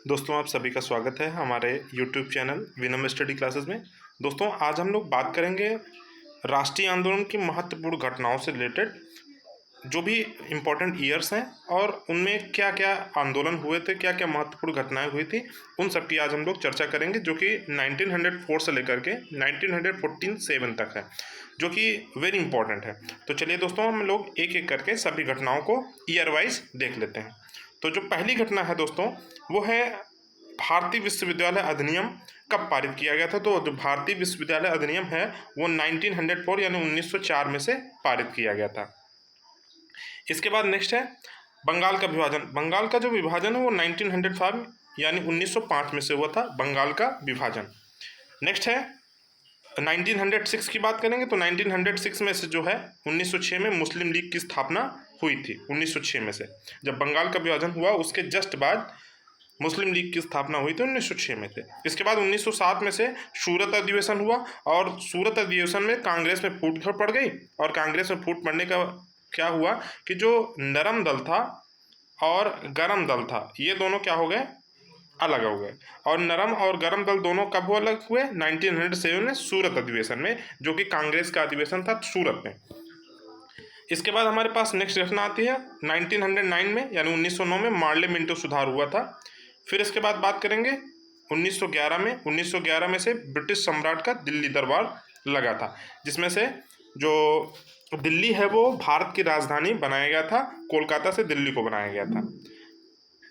दोस्तों आप सभी का स्वागत है हमारे YouTube चैनल विनम्र स्टडी क्लासेस में। दोस्तों आज हम लोग बात करेंगे राष्ट्रीय आंदोलन की महत्वपूर्ण घटनाओं से रिलेटेड, जो भी इम्पोर्टेंट ईयर्स हैं और उनमें क्या क्या आंदोलन हुए थे, क्या क्या महत्वपूर्ण घटनाएं हुई थी, उन सब की आज हम लोग चर्चा करेंगे, जो कि 1904 से लेकर के 1947 तक है, जो कि वेरी इंपॉर्टेंट है। तो चलिए दोस्तों हम लोग एक एक करके सभी घटनाओं को ईयर वाइज देख लेते हैं। तो जो पहली घटना है दोस्तों वो है भारतीय विश्वविद्यालय अधिनियम कब पारित किया गया था। तो जो भारतीय विश्वविद्यालय अधिनियम है वो 1904 यानी 1904 में से पारित किया गया था। इसके बाद नेक्स्ट है बंगाल का विभाजन। बंगाल का जो विभाजन है वो 1905 यानी 1905 में से हुआ था, बंगाल का विभाजन। नेक्स्ट है 1906 की बात करेंगे तो 1906 में से जो है 1906 में मुस्लिम लीग की स्थापना हुई थी। 1906 में से जब बंगाल का विभाजन हुआ उसके जस्ट बाद मुस्लिम लीग की स्थापना हुई थी 1906 में से। इसके बाद 1907 में से सूरत अधिवेशन हुआ और सूरत अधिवेशन में कांग्रेस में फूट पड़ गई। और कांग्रेस में फूट पड़ने का क्या हुआ कि जो नरम दल था और गरम दल था ये दोनों क्या हो गए, अलग हो गए। और नरम और गरम दल दोनों कब अलग हुए, 1907 में सूरत अधिवेशन में, जो कि कांग्रेस का अधिवेशन था सूरत में। इसके बाद हमारे पास नेक्स्ट घटना आती है 1909 में यानी 1909 में मार्ले मिंटो सुधार हुआ था। फिर इसके बाद बात करेंगे 1911 में। 1911 में से ब्रिटिश सम्राट का दिल्ली दरबार लगा था, जिसमें से जो दिल्ली है वो भारत की राजधानी बनाया गया था, कोलकाता से दिल्ली को बनाया गया था।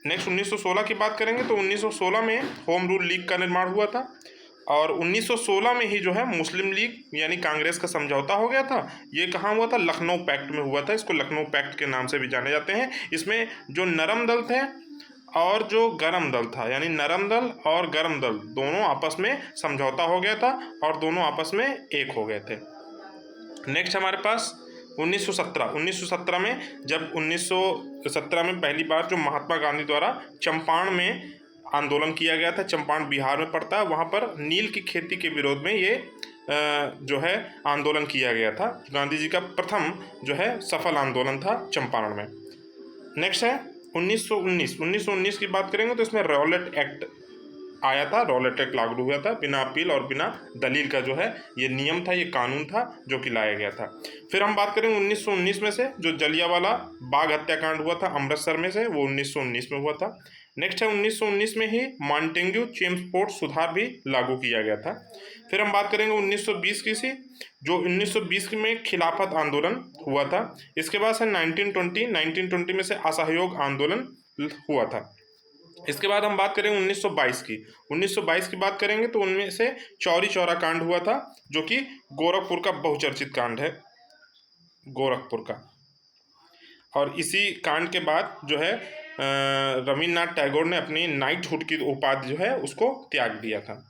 नेक्स्ट 1916 की बात करेंगे तो 1916 में होम रूल लीग का निर्माण हुआ था और 1916 में ही जो है मुस्लिम लीग यानी कांग्रेस का समझौता हो गया था। ये कहाँ हुआ था, लखनऊ पैक्ट में हुआ था। इसको लखनऊ पैक्ट के नाम से भी जाने जाते हैं। इसमें जो नरम दल थे और जो गरम दल था यानी नरम दल और गरम दल दोनों आपस में समझौता हो गया था और दोनों आपस में एक हो गए थे। नेक्स्ट हमारे पास 1917 में, जब 1917 में पहली बार जो महात्मा गांधी द्वारा चंपारण में आंदोलन किया गया था। चंपारण बिहार में पड़ता है, वहाँ पर नील की खेती के विरोध में ये जो है आंदोलन किया गया था। गांधी जी का प्रथम जो है सफल आंदोलन था चंपारण में। नेक्स्ट है 1919 की बात करेंगे तो इसमें रॉलेट एक्ट आया था। रॉलेट एक्ट लागू हुआ था, बिना अपील और बिना दलील का जो है ये नियम था, ये कानून था जो कि लाया गया था। फिर हम बात करेंगे 1919 में से जो जलियांवाला बाग हत्याकांड हुआ था अमृतसर में से, वो 1919 में हुआ था। नेक्स्ट है 1919 में ही मॉन्टेग्यू चेम्सफोर्ड सुधार भी लागू किया गया था। फिर हम बात करेंगे 1920 की सी, जो 1920 में खिलाफत आंदोलन हुआ था। इसके बाद से 1920 में से असहयोग आंदोलन हुआ था। इसके बाद हम बात करेंगे 1922 की बात करेंगे तो उनमें से चौरी चौरा कांड हुआ था, जो कि गोरखपुर का बहुचर्चित कांड है, गोरखपुर का। और इसी कांड के बाद जो है रविन्द्रनाथ टैगोर ने अपनी नाइटहुड की उपाधि जो है उसको त्याग दिया था।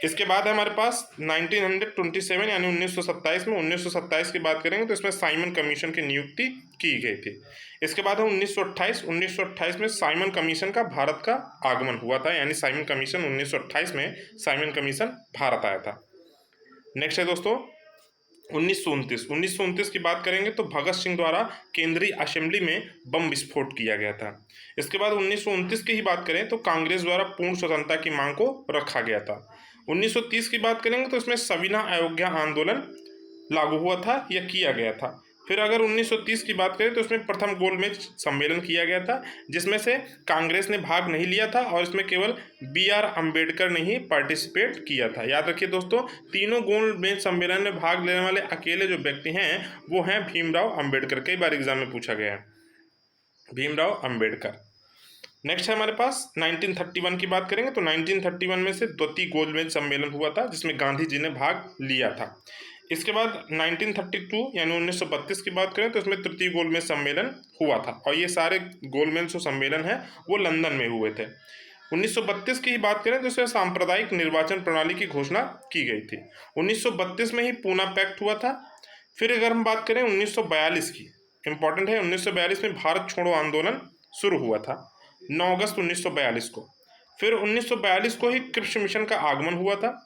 इसके बाद है हमारे पास 1927 यानी 1927 में। 1927 की बात करेंगे तो इसमें साइमन कमीशन की नियुक्ति की गई थी। इसके बाद है 1928 में साइमन कमीशन का भारत का आगमन हुआ था, यानी साइमन कमीशन 1928 में साइमन कमीशन भारत आया था। नेक्स्ट है दोस्तों 1929 की बात करेंगे तो भगत सिंह द्वारा केंद्रीय असेंबली में बम विस्फोट किया गया था। इसके बाद 1929 की ही बात करें तो कांग्रेस द्वारा पूर्ण स्वतंत्रता की मांग को रखा गया था। 1930 की बात करेंगे तो इसमें सविना अयोध्या आंदोलन लागू हुआ था या किया गया था। फिर अगर 1930 की बात करें तो इसमें प्रथम गोलमेज सम्मेलन किया गया था, जिसमें से कांग्रेस ने भाग नहीं लिया था और इसमें केवल BR अम्बेडकर ने ही पार्टिसिपेट किया था। याद रखिए दोस्तों, तीनों गोलमेज सम्मेलन में भाग लेने वाले अकेले जो व्यक्ति हैं वो हैं भीमराव अम्बेडकर। कई बार एग्जाम में पूछा गया है, भीमराव अम्बेडकर। नेक्स्ट है हमारे पास 1931 की बात करेंगे तो 1931 में से द्वितीय गोलमेज सम्मेलन हुआ था, जिसमें गांधी जी ने भाग लिया था। इसके बाद 1932 यानी 1932 की बात करें तो इसमें तृतीय गोलमेज सम्मेलन हुआ था और ये सारे गोलमेज जो सम्मेलन है वो लंदन में हुए थे। 1932 की ही बात करें तो इसमें सांप्रदायिक निर्वाचन प्रणाली की घोषणा की गई थी। 1932 में ही पूना पैक्ट हुआ था। फिर अगर हम बात करें 1942 की, इंपॉर्टेंट है, 1942 में भारत छोड़ो आंदोलन शुरू हुआ था 9 अगस्त 1942 को। फिर 1942 को ही कृषि मिशन का आगमन हुआ था।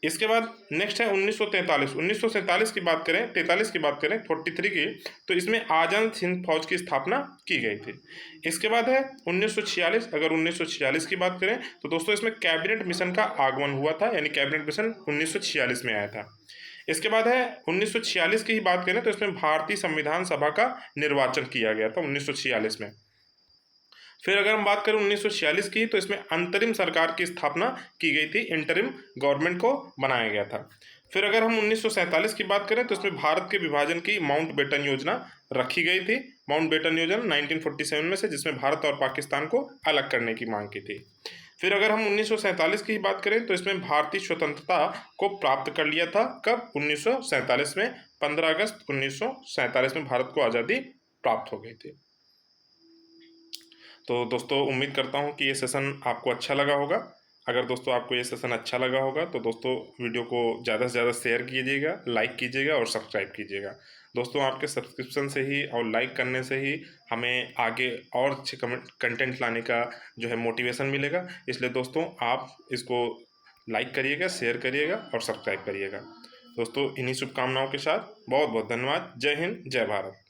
इसके बाद नेक्स्ट है 1943। 1947 की बात करें, 43 की बात करें, 43 की, तो इसमें आज़ाद हिंद फौज की स्थापना की गई थी। इसके बाद है 1946। अगर 1946 की बात करें तो दोस्तों इसमें कैबिनेट मिशन का आगमन हुआ था, यानी कैबिनेट मिशन 1946 में आया था। इसके बाद है 1946 की ही बात करें तो इसमें भारतीय संविधान सभा का निर्वाचन किया गया था 1946 में। फिर अगर हम बात करें 1946 की, तो इसमें अंतरिम सरकार की स्थापना की गई थी, इंटरिम गवर्नमेंट को बनाया गया था। फिर अगर हम 1947 की बात करें तो इसमें भारत के विभाजन की माउंट बेटन योजना रखी गई थी। माउंट बेटन योजना 1947 में से, जिसमें भारत और पाकिस्तान को अलग करने की मांग की थी। फिर अगर हम 1947 की बात करें तो इसमें भारतीय स्वतंत्रता को प्राप्त कर लिया था। कब? 1947 में, 15 अगस्त 1947 में भारत को आज़ादी प्राप्त हो गई थी। तो दोस्तों उम्मीद करता हूँ कि ये सेशन आपको अच्छा लगा होगा। अगर दोस्तों आपको ये सेशन अच्छा लगा होगा तो दोस्तों वीडियो को ज़्यादा से ज़्यादा शेयर कीजिएगा, लाइक कीजिएगा और सब्सक्राइब कीजिएगा। दोस्तों आपके सब्सक्रिप्शन से ही और लाइक करने से ही हमें आगे और अच्छे कंटेंट लाने का जो है मोटिवेशन मिलेगा। इसलिए दोस्तों आप इसको लाइक करिएगा, शेयर करिएगा और सब्सक्राइब करिएगा। दोस्तों इन्हीं शुभकामनाओं के साथ बहुत बहुत धन्यवाद। जय हिंद, जय भारत।